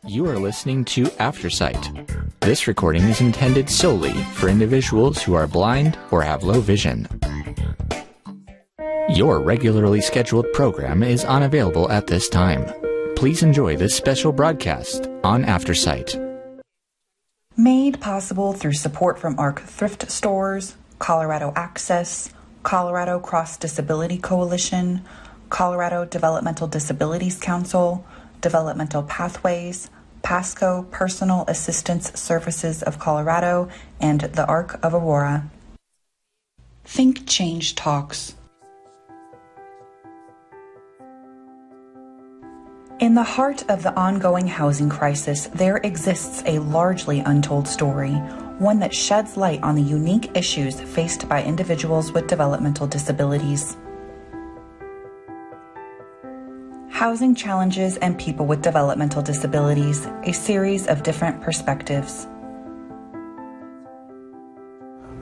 You are listening to Aftersight. This recording is intended solely for individuals who are blind or have low vision. Your regularly scheduled program is unavailable at this time. Please enjoy this special broadcast on Aftersight. Made possible through support from ARC Thrift Stores, Colorado Access, Colorado Cross Disability Coalition, Colorado Developmental Disabilities Council, Developmental Pathways, PASCO Personal Assistance Services of Colorado, and the Arc of Aurora. Think Change Talks. In the heart of the ongoing housing crisis, there exists a largely untold story, one that sheds light on the unique issues faced by individuals with developmental disabilities. Housing Challenges and People with Developmental Disabilities, a series of different perspectives.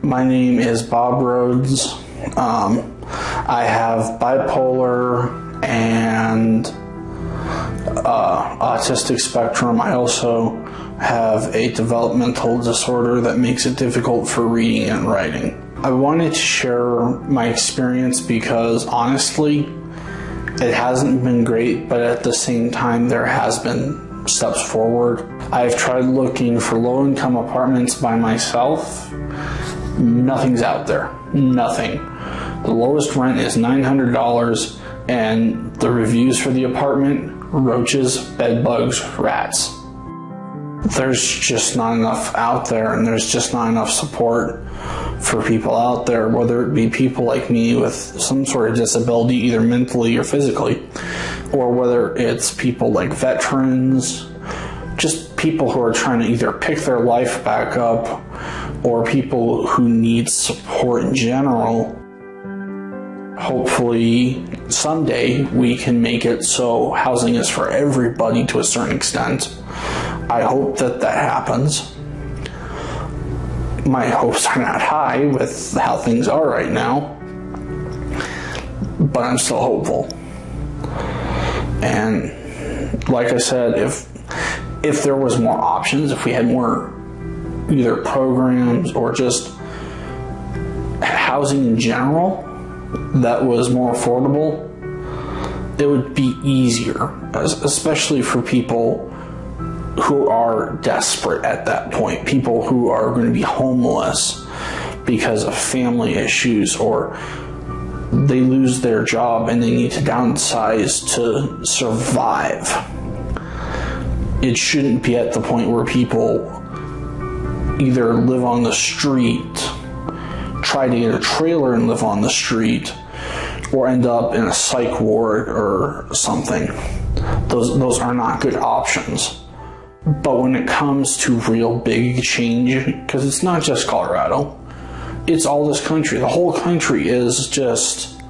My name is Bob Rhodes. I have bipolar and autistic spectrum. I also have a developmental disorder that makes it difficult for reading and writing. I wanted to share my experience because honestly, it hasn't been great, but at the same time, there has been steps forward. I've tried looking for low-income apartments by myself. Nothing's out there. Nothing. The lowest rent is $900, and the reviews for the apartment, roaches, bed bugs, rats. There's just not enough out there, and there's just not enough support for people out there, whether it be people like me with some sort of disability, either mentally or physically, or whether it's people like veterans, just people who are trying to either pick their life back up, or people who need support in general. Hopefully, someday we can make it so housing is for everybody to a certain extent. I hope that happens. My hopes are not high with how things are right now, but I'm still hopeful. And like I said, if there was more options, if we had more either programs or just housing in general that was more affordable, it would be easier, especially for people who are desperate at that point, people who are going to be homeless because of family issues, or they lose their job and they need to downsize to survive. It shouldn't be at the point where people either live on the street, try to get a trailer and live on the street, or end up in a psych ward or something. Those are not good options. But when it comes to real big change, because it's not just Colorado, it's all this country. The whole country is just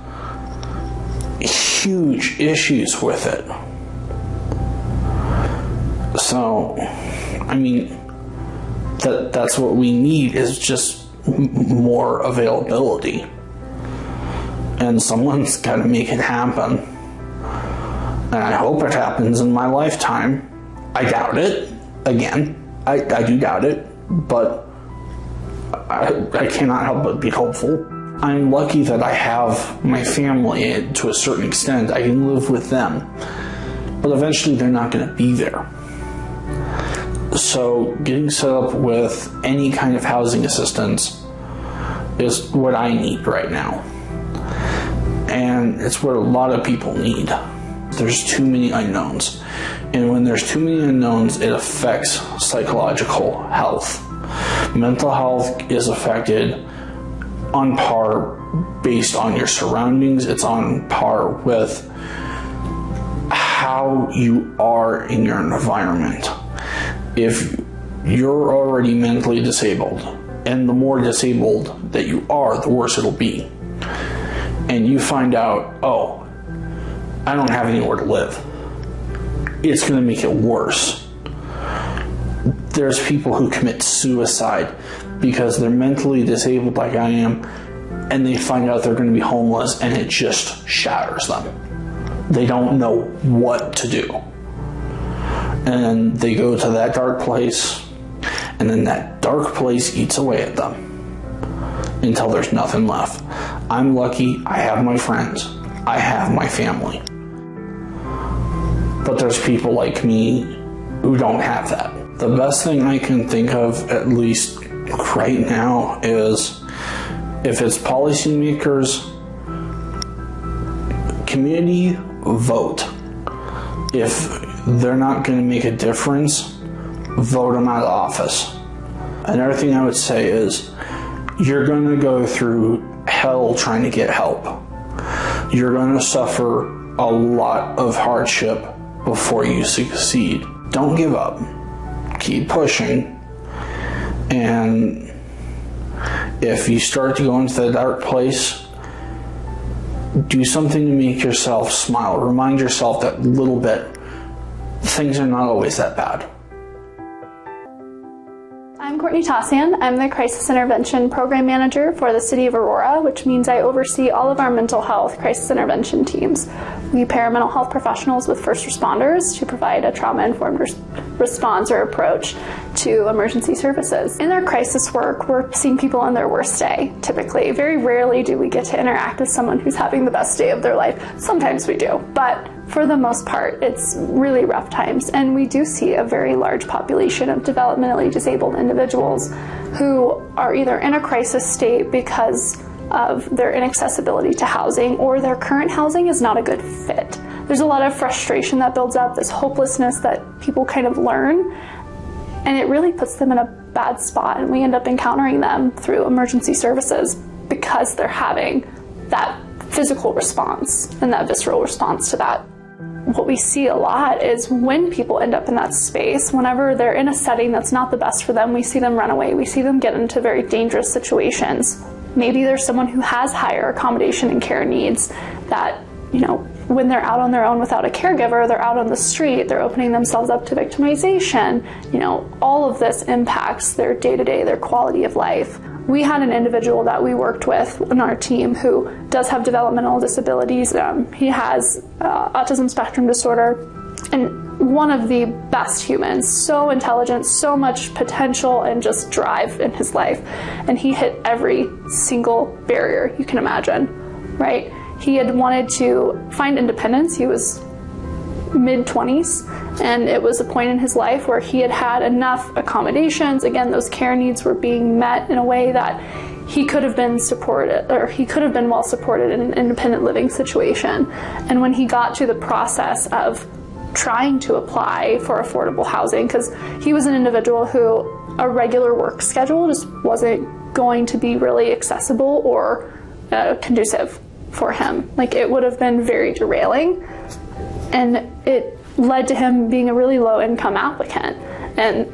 huge issues with it. So, I mean, that's what we need, is just more availability. And someone's got to make it happen. And I hope it happens in my lifetime. I doubt it. Again, I do doubt it, but I cannot help but be hopeful. I'm lucky that I have my family to a certain extent. I can live with them, but eventually they're not going to be there. So getting set up with any kind of housing assistance is what I need right now. And it's what a lot of people need. There's too many unknowns. And when there's too many unknowns, it affects psychological health. Mental health is affected on par based on your surroundings. It's on par with how you are in your environment. If you're already mentally disabled, and the more disabled that you are, the worse it'll be. And you find out, oh, I don't have anywhere to live. It's going to make it worse. There's people who commit suicide because they're mentally disabled like I am, and they find out they're going to be homeless, and it just shatters them. They don't know what to do. and they go to that dark place, and then that dark place eats away at them until there's nothing left. I'm lucky I have my friends, I have my family, but there's people like me who don't have that. The best thing I can think of, at least right now, is if it's policymakers, community, vote. If they're not going to make a difference, vote them out of office. Another thing I would say is you're going to go through hell trying to get help. You're going to suffer a lot of hardship before you succeed. Don't give up. Keep pushing. And if you start to go into the dark place, do something to make yourself smile. Remind yourself that little bit things are not always that bad. I'm Courtney Tossian. I'm the Crisis Intervention Program Manager for the City of Aurora, which means I oversee all of our mental health crisis intervention teams. We pair mental health professionals with first responders to provide a trauma-informed response or approach to emergency services. In our crisis work, we're seeing people on their worst day, typically. Very rarely do we get to interact with someone who's having the best day of their life. Sometimes we do, but for the most part, it's really rough times, and we do see a very large population of developmentally disabled individuals who are either in a crisis state because of their inaccessibility to housing, or their current housing is not a good fit. There's a lot of frustration that builds up, this hopelessness that people kind of learn, and it really puts them in a bad spot, and we end up encountering them through emergency services because they're having that physical response and that visceral response to that. What we see a lot is when people end up in that space, whenever they're in a setting that's not the best for them, we see them run away. We see them get into very dangerous situations. Maybe there's someone who has higher accommodation and care needs that, you know, when they're out on their own without a caregiver, they're out on the street, they're opening themselves up to victimization. You know, all of this impacts their day-to-day, their quality of life. We had an individual that we worked with on our team who does have developmental disabilities. He has autism spectrum disorder, and one of the best humans, so intelligent, so much potential and just drive in his life. And he hit every single barrier you can imagine, right? He had wanted to find independence. He was mid-20s, and it was a point in his life where he had had enough accommodations. Again, those care needs were being met in a way that he could have been supported, or he could have been well supported in an independent living situation. And when he got to the process of trying to apply for affordable housing, because he was an individual who a regular work schedule just wasn't going to be really accessible or conducive for him. Like, it would have been very derailing. And it led to him being a really low-income applicant. And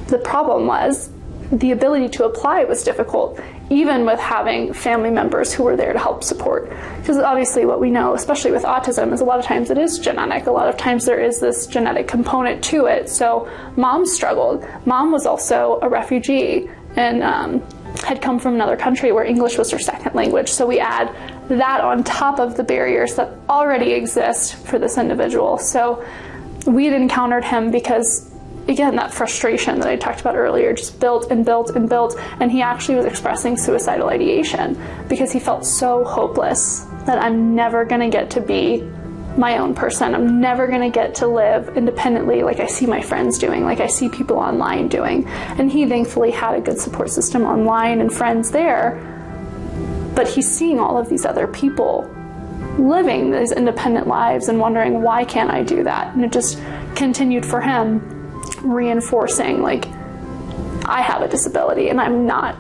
the problem was the ability to apply was difficult, even with having family members who were there to help support. Because obviously what we know, especially with autism, is a lot of times it is genetic. A lot of times there is this genetic component to it. So mom struggled. Mom was also a refugee and had come from another country where English was her second language. So we add that on top of the barriers that already exist for this individual. So we had encountered him because, again, that frustration that I talked about earlier just built and built and built, and he actually was expressing suicidal ideation because he felt so hopeless that I'm never going to get to be my own person. I'm never going to get to live independently like I see my friends doing, like I see people online doing. And he thankfully had a good support system online and friends there, but he's seeing all of these other people living these independent lives and wondering, why can't I do that? And it just continued for him, reinforcing, like, I have a disability and I'm not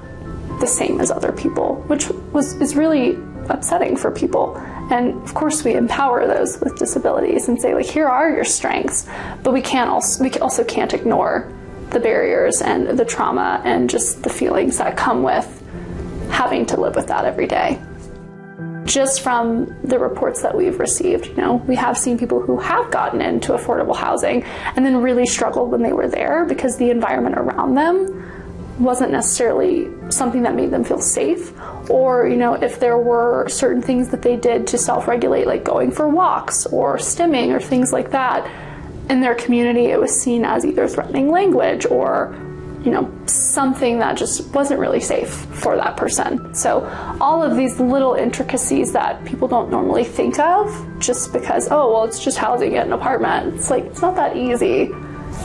the same as other people, which is really upsetting for people. And of course we empower those with disabilities and say, like, here are your strengths, but we also can't ignore the barriers and the trauma and just the feelings that come with having to live with that every day. Just from the reports that we've received, you know, we have seen people who have gotten into affordable housing and then really struggled when they were there because the environment around them wasn't necessarily something that made them feel safe, or, you know, if there were certain things that they did to self-regulate, like going for walks or stimming or things like that, in their community it was seen as either threatening language or, you know, something that just wasn't really safe for that person. So all of these little intricacies that people don't normally think of just because, oh, well, it's just housing, get an apartment. It's like, it's not that easy.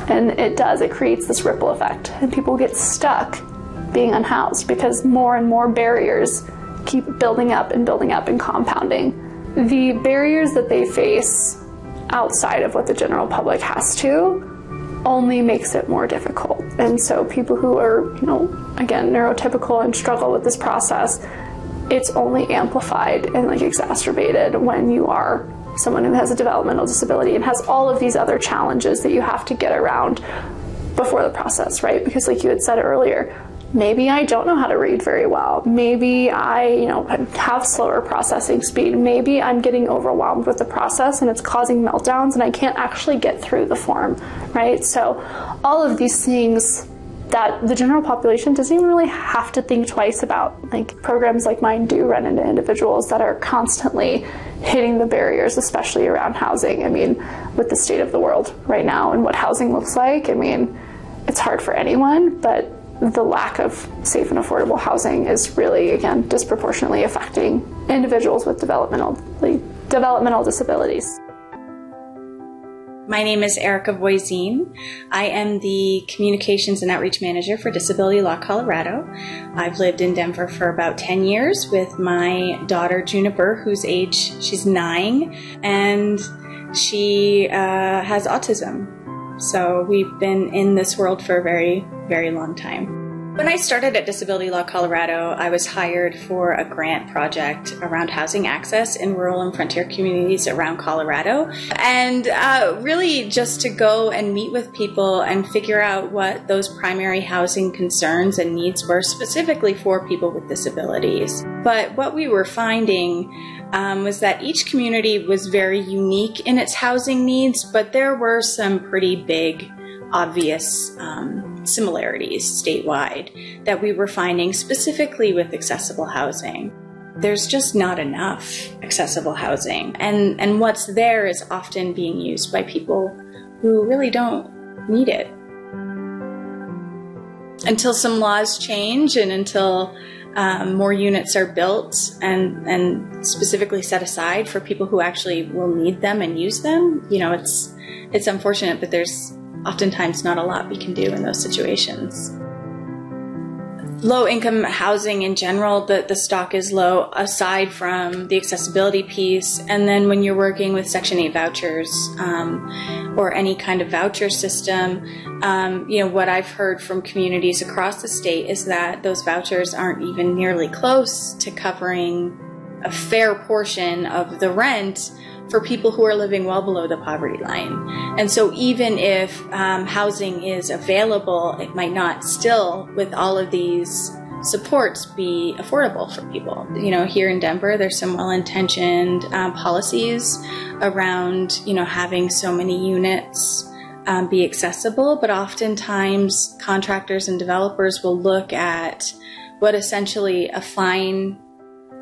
And it creates this ripple effect. And people get stuck being unhoused because more and more barriers keep building up and compounding. The barriers that they face outside of what the general public has to only makes it more difficult. And so people who are, you know, again, neurotypical and struggle with this process, it's only amplified and like exacerbated when you are someone who has a developmental disability and has all of these other challenges that you have to get around before the process, right? Because like you had said earlier, maybe I don't know how to read very well. Maybe I, you know, have slower processing speed. Maybe I'm getting overwhelmed with the process and it's causing meltdowns and I can't actually get through the form, right? So all of these things that the general population doesn't even really have to think twice about. Like programs like mine do run into individuals that are constantly hitting the barriers, especially around housing. I mean, with the state of the world right now and what housing looks like, I mean, it's hard for anyone, but the lack of safe and affordable housing is really, again, disproportionately affecting individuals with developmental disabilities. My name is Erica Voisin. I am the Communications and Outreach Manager for Disability Law Colorado. I've lived in Denver for about 10 years with my daughter Juniper, she's 9, and she has autism. So we've been in this world for a very, very long time. When I started at Disability Law Colorado, I was hired for a grant project around housing access in rural and frontier communities around Colorado. And really just to go and meet with people and figure out what those primary housing concerns and needs were specifically for people with disabilities. But what we were finding was that each community was very unique in its housing needs, but there were some pretty big, obvious similarities statewide that we were finding specifically with accessible housing. There's just not enough accessible housing, and what's there is often being used by people who really don't need it. Until some laws change and until more units are built and specifically set aside for people who actually will need them and use them, you know, it's unfortunate, but there's oftentimes not a lot we can do in those situations. Low-income housing in general, the stock is low aside from the accessibility piece. And then when you're working with Section 8 vouchers or any kind of voucher system, you know, what I've heard from communities across the state is that those vouchers aren't even nearly close to covering a fair portion of the rent for people who are living well below the poverty line. And so even if housing is available, it might not still, with all of these supports, be affordable for people. You know, here in Denver, there's some well-intentioned policies around, you know, having so many units be accessible, but oftentimes contractors and developers will look at what essentially a fine,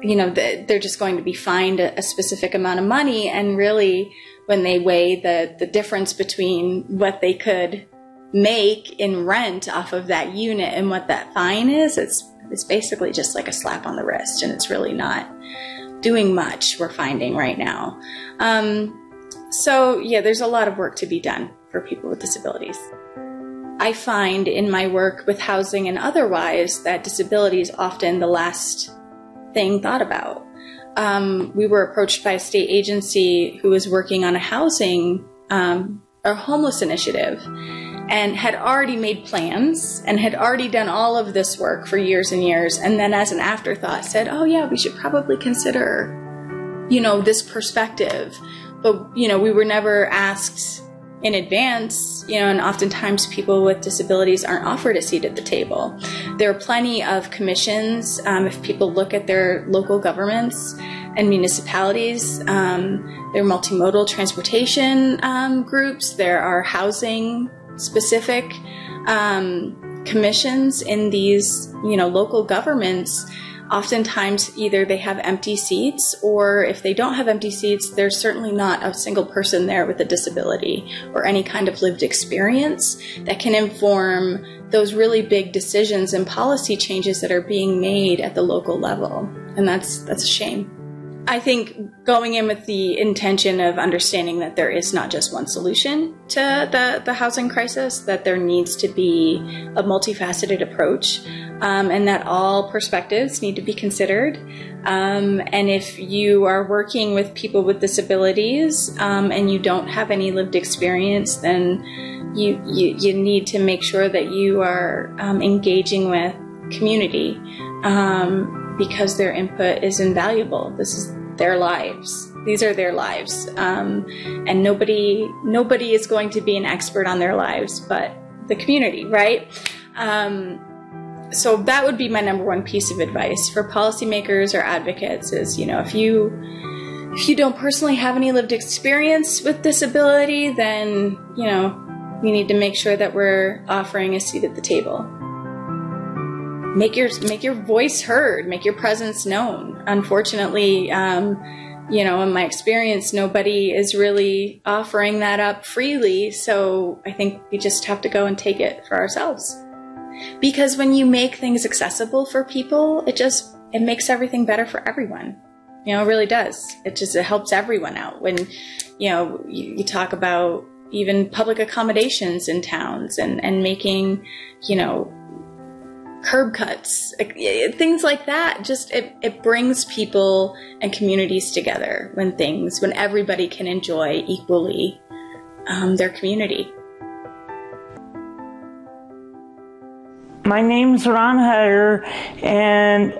you know, they're just going to be fined a specific amount of money, and really when they weigh the difference between what they could make in rent off of that unit and what that fine is, it's basically just like a slap on the wrist, and it's really not doing much, we're finding right now. So yeah, there's a lot of work to be done for people with disabilities. I find in my work with housing and otherwise that disability is often the last thing thought about. We were approached by a state agency who was working on a homeless initiative and had already made plans and had already done all of this work for years and years, and then as an afterthought said, oh yeah, we should probably consider, you know, this perspective. But, you know, we were never asked in advance, you know, and oftentimes people with disabilities aren't offered a seat at the table. There are plenty of commissions. If people look at their local governments and municipalities, there are multimodal transportation groups. There are housing specific commissions in these, you know, local governments oftentimes either they have empty seats, or if they don't have empty seats, there's certainly not a single person there with a disability or any kind of lived experience that can inform those really big decisions and policy changes that are being made at the local level. And that's a shame. I think going in with the intention of understanding that there is not just one solution to the housing crisis, that there needs to be a multifaceted approach, and that all perspectives need to be considered. And if you are working with people with disabilities and you don't have any lived experience, then you need to make sure that you are engaging with community, because their input is invaluable. This is their lives. These are their lives. And nobody is going to be an expert on their lives but the community, right? So that would be my number one piece of advice for policymakers or advocates is, if you don't personally have any lived experience with disability, then, we need to make sure that we're offering a seat at the table. Make your voice heard, make your presence known. Unfortunately, in my experience, nobody is really offering that up freely. So I think we just have to go and take it for ourselves. Because when you make things accessible for people, it makes everything better for everyone. It really does. It helps everyone out. When, you talk about even public accommodations in towns and making, curb cuts, things like that. It brings people and communities together when everybody can enjoy equally their community. My name's Ron Hutter, and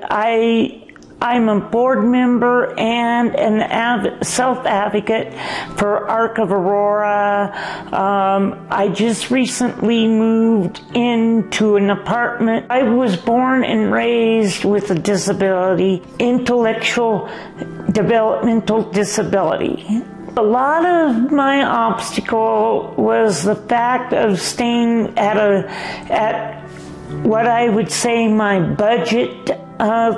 I'm a board member and an self-advocate for Arc of Aurora. I just recently moved into an apartment. I was born and raised with a disability, intellectual developmental disability. A lot of my obstacle was the fact of staying at what I would say my budget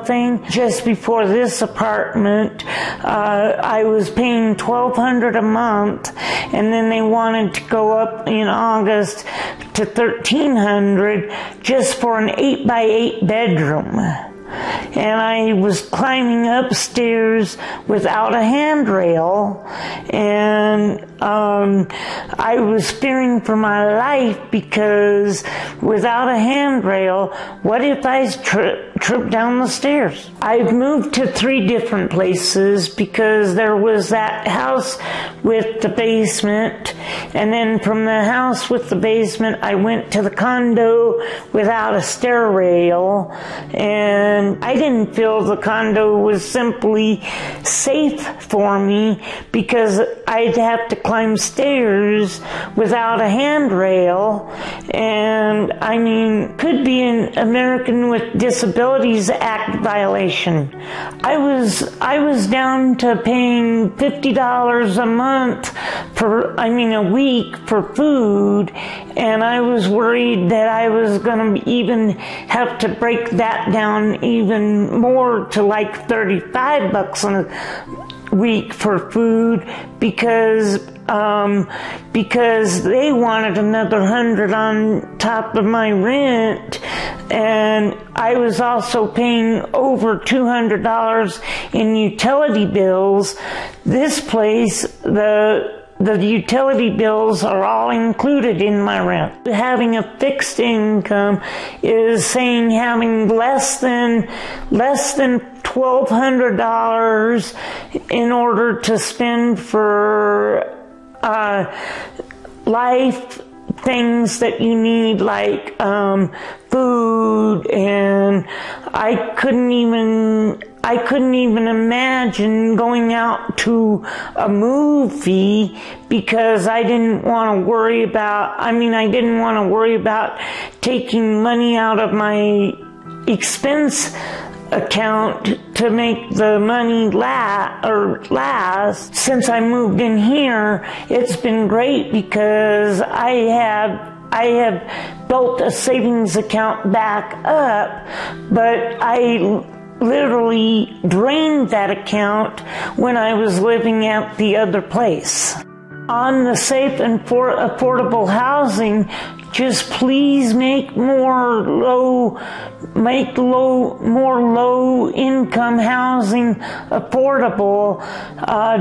thing. Just before this apartment, I was paying $1,200 a month, and then they wanted to go up in August to $1,300 just for an 8x8 bedroom. And I was climbing upstairs without a handrail, and I was fearing for my life because without a handrail, what if I tripped down the stairs? I've moved to 3 different places because there was that house with the basement, and then from the house with the basement I went to the condo without a stair rail, and I didn't feel the condo was simply safe for me because I'd have to climb stairs without a handrail, and could be an American with Disabilities Act violation. I was down to paying $50 a month a week for food, and I was worried that I was going to even have to break that down even more to like $35 a week for food because they wanted another $100 on top of my rent, and I was also paying over $200 in utility bills. This place, the utility bills are all included in my rent. Having a fixed income is saying having less than $1,200 in order to spend for life things that you need, like food, and I couldn't even imagine going out to a movie because I didn't want to worry about, I didn't want to worry about taking money out of my expense account to make the money last. Since I moved in here, it's been great because I have built a savings account back up, but literally drained that account when I was living at the other place. On the safe and affordable housing, just please make more low income housing affordable.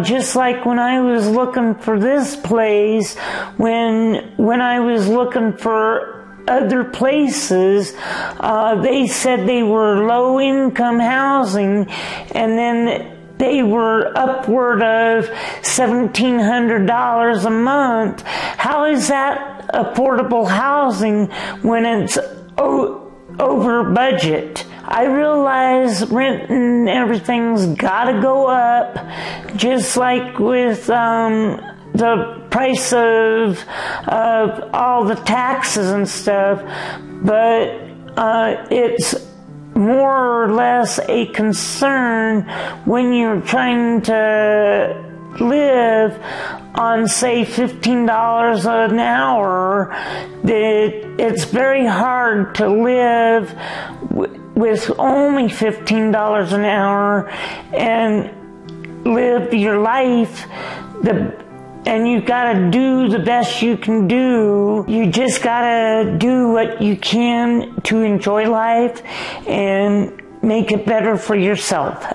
Just like when I was looking for this place, when I was looking for other places, they said they were low income housing, and then they were upward of $1,700 a month. How is that affordable housing when it's over budget? I realize rent and everything's gotta go up, just like with the price of all the taxes and stuff, but it's more or less a concern when you're trying to live on, say, $15 an hour. That it's very hard to live with only $15 an hour and live your life. And you gotta do the best you can do. You just gotta do what you can to enjoy life and make it better for yourself.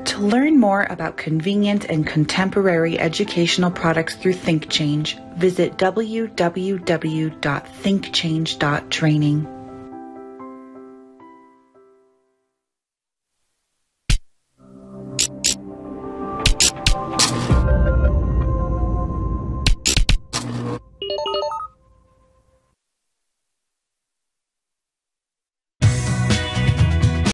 To learn more about convenient and contemporary educational products through ThinkChange, visit www.thinkchange.training.